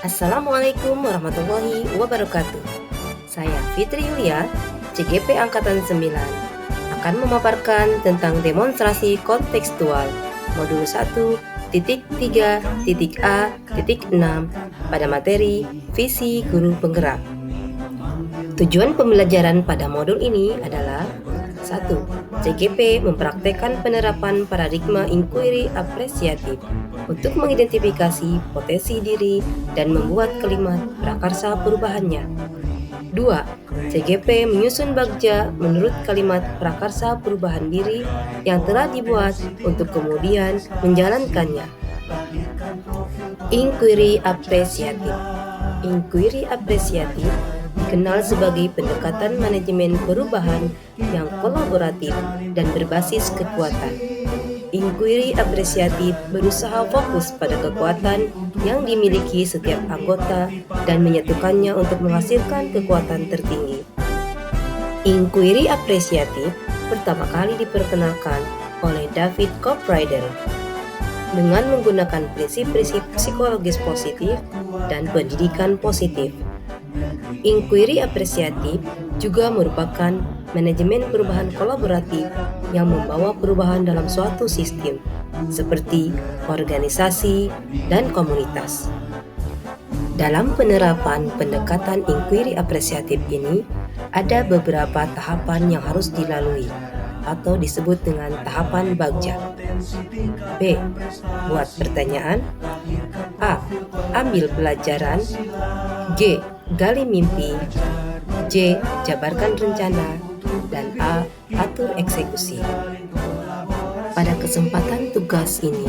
Assalamualaikum warahmatullahi wabarakatuh. Saya Fitri Yulia, CGP Angkatan 9, akan memaparkan tentang demonstrasi kontekstual modul 1.3.a.6 pada materi Visi Guru Penggerak. Tujuan pembelajaran pada modul ini adalah 1. CGP mempraktekkan penerapan paradigma inquiry apresiatif untuk mengidentifikasi potensi diri dan membuat kalimat prakarsa perubahannya. 2. CGP menyusun bagja menurut kalimat prakarsa perubahan diri yang telah dibuat untuk kemudian menjalankannya. Inquiry apresiatif. Inquiry apresiatif dikenal sebagai pendekatan manajemen perubahan yang kolaboratif dan berbasis kekuatan. Inquiry apresiatif berusaha fokus pada kekuatan yang dimiliki setiap anggota dan menyatukannya untuk menghasilkan kekuatan tertinggi. Inquiry apresiatif pertama kali diperkenalkan oleh David Copprider dengan menggunakan prinsip-prinsip psikologis positif dan pendidikan positif. Inquiry apresiatif juga merupakan manajemen perubahan kolaboratif yang membawa perubahan dalam suatu sistem, seperti organisasi dan komunitas. Dalam penerapan pendekatan inquiry apresiatif ini, ada beberapa tahapan yang harus dilalui, atau disebut dengan tahapan bagja. B. Buat pertanyaan. A. Ambil pelajaran. G. Gali mimpi. J. Jabarkan rencana. Dan A. Atur eksekusi. Pada kesempatan tugas ini,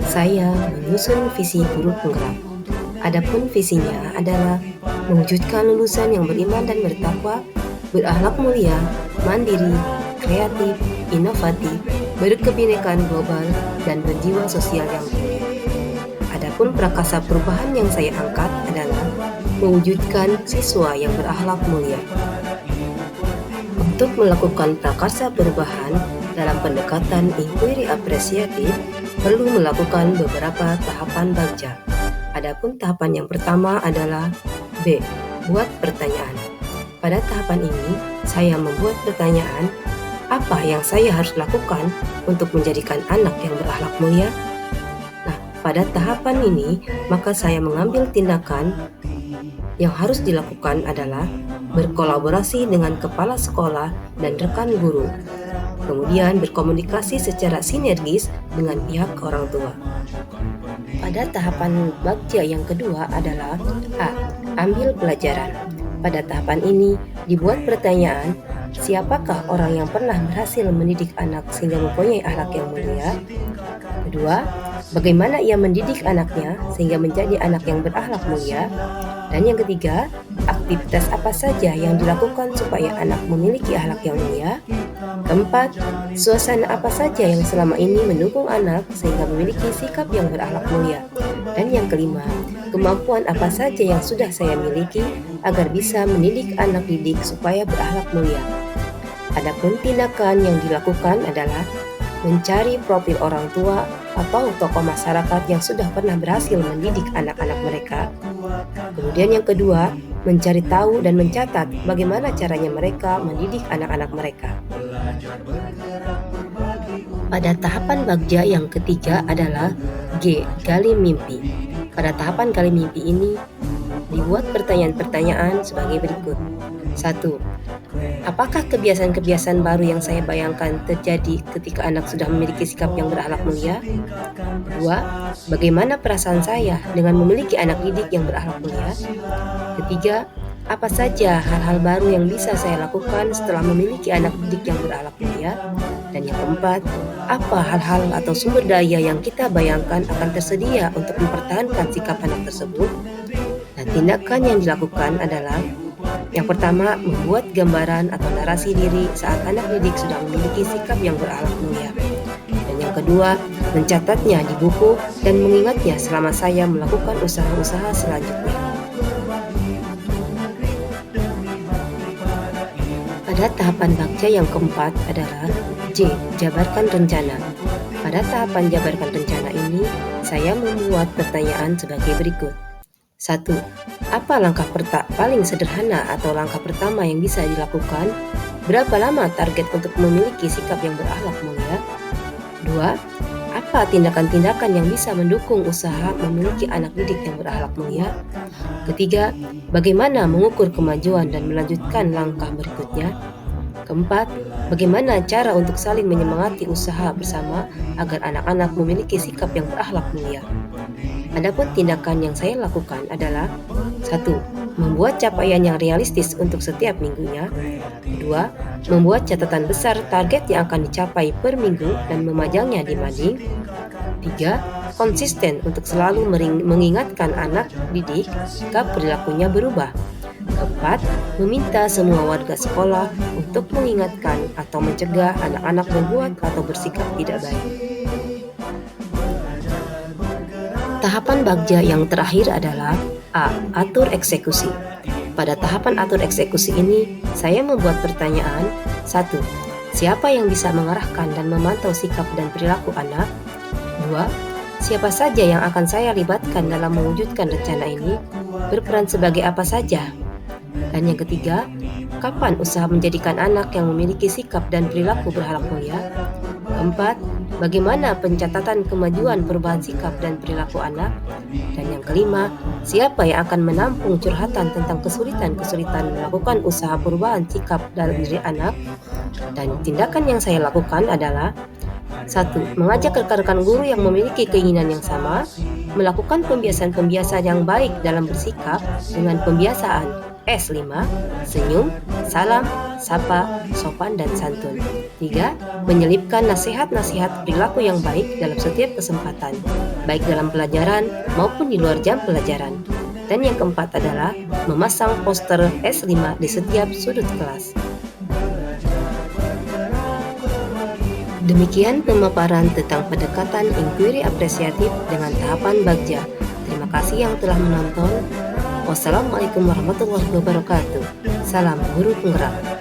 saya menyusun visi guru penggerak. Adapun visinya adalah mewujudkan lulusan yang beriman dan bertakwa, berakhlak mulia, mandiri, kreatif, inovatif, berkebinekaan global, dan berjiwa sosial yang tinggi. Adapun prakarsa perubahan yang saya angkat adalah mewujudkan siswa yang berakhlak mulia. Untuk melakukan prakarsa perubahan dalam pendekatan inquiry apresiatif, perlu melakukan beberapa tahapan bagja. Adapun tahapan yang pertama adalah B. Buat pertanyaan. Pada tahapan ini, saya membuat pertanyaan, apa yang saya harus lakukan untuk menjadikan anak yang berakhlak mulia? Nah, pada tahapan ini, maka saya mengambil tindakan yang harus dilakukan adalah berkolaborasi dengan kepala sekolah dan rekan guru, kemudian berkomunikasi secara sinergis dengan pihak orang tua. Pada tahapan bagja yang kedua adalah A. Ambil pelajaran. Pada tahapan ini dibuat pertanyaan, siapakah orang yang pernah berhasil mendidik anak sehingga mempunyai akhlak yang mulia? Kedua, bagaimana ia mendidik anaknya sehingga menjadi anak yang berakhlak mulia? Dan yang ketiga, aktivitas apa saja yang dilakukan supaya anak memiliki akhlak yang mulia? Keempat, suasana apa saja yang selama ini mendukung anak sehingga memiliki sikap yang berakhlak mulia? Dan yang kelima, kemampuan apa saja yang sudah saya miliki agar bisa mendidik anak didik supaya berakhlak mulia? Adapun tindakan yang dilakukan adalah mencari profil orang tua atau tokoh masyarakat yang sudah pernah berhasil mendidik anak-anak mereka. Kemudian yang kedua, mencari tahu dan mencatat bagaimana caranya mereka mendidik anak-anak mereka. Pada tahapan bagja yang ketiga adalah G. Gali mimpi. Pada tahapan gali mimpi ini, dibuat pertanyaan-pertanyaan sebagai berikut. 1. Apakah kebiasaan-kebiasaan baru yang saya bayangkan terjadi ketika anak sudah memiliki sikap yang berakhlak mulia? 2. Bagaimana perasaan saya dengan memiliki anak didik yang berakhlak mulia? Ketiga, apa saja hal-hal baru yang bisa saya lakukan setelah memiliki anak didik yang berakhlak mulia? Dan yang keempat, apa hal-hal atau sumber daya yang kita bayangkan akan tersedia untuk mempertahankan sikap anak tersebut? Dan tindakan yang dilakukan adalah yang pertama, membuat gambaran atau narasi diri saat anak didik sudah memiliki sikap yang berakhlak mulia. Dan yang kedua, mencatatnya di buku dan mengingatnya selama saya melakukan usaha-usaha selanjutnya. Pada tahapan bagja yang keempat adalah J. Jabarkan rencana. Pada tahapan jabarkan rencana ini, saya membuat pertanyaan sebagai berikut. 1. Apa langkah paling sederhana atau langkah pertama yang bisa dilakukan? Berapa lama target untuk memiliki sikap yang berakhlak mulia? 2. Apa tindakan-tindakan yang bisa mendukung usaha memiliki anak didik yang berakhlak mulia? Ketiga, bagaimana mengukur kemajuan dan melanjutkan langkah berikutnya? Keempat, bagaimana cara untuk saling menyemangati usaha bersama agar anak-anak memiliki sikap yang berakhlak mulia? Adapun tindakan yang saya lakukan adalah 1. Membuat capaian yang realistis untuk setiap minggunya. 2. Membuat catatan besar target yang akan dicapai per minggu dan memajangnya di mading. 3. Konsisten untuk selalu mengingatkan anak didik jika perilakunya berubah. Keempat, meminta semua warga sekolah untuk mengingatkan atau mencegah anak-anak berbuat atau bersikap tidak baik. Tahapan bagja yang terakhir adalah A. Atur eksekusi. Pada tahapan atur eksekusi ini, saya membuat pertanyaan 1. Siapa yang bisa mengarahkan dan memantau sikap dan perilaku anak? 2. Siapa saja yang akan saya libatkan dalam mewujudkan rencana ini? Berperan sebagai apa saja? Dan yang ketiga, kapan usaha menjadikan anak yang memiliki sikap dan perilaku berakhlak mulia? Keempat, bagaimana pencatatan kemajuan perubahan sikap dan perilaku anak? Dan yang kelima, siapa yang akan menampung curhatan tentang kesulitan-kesulitan melakukan usaha perubahan sikap dalam diri anak? Dan tindakan yang saya lakukan adalah 1. Mengajak rekan-rekan guru yang memiliki keinginan yang sama, melakukan pembiasaan-pembiasaan yang baik dalam bersikap dengan pembiasaan S5, senyum, salam, sapa, sopan, dan santun. 3. Menyelipkan nasihat-nasihat perilaku yang baik dalam setiap kesempatan, baik dalam pelajaran maupun di luar jam pelajaran. Dan yang keempat adalah memasang poster S5 di setiap sudut kelas. Demikian pemaparan tentang pendekatan inquiry apresiatif dengan tahapan bagja. Terima kasih yang telah menonton. Wassalamualaikum warahmatullahi wabarakatuh. Salam guru penggerak.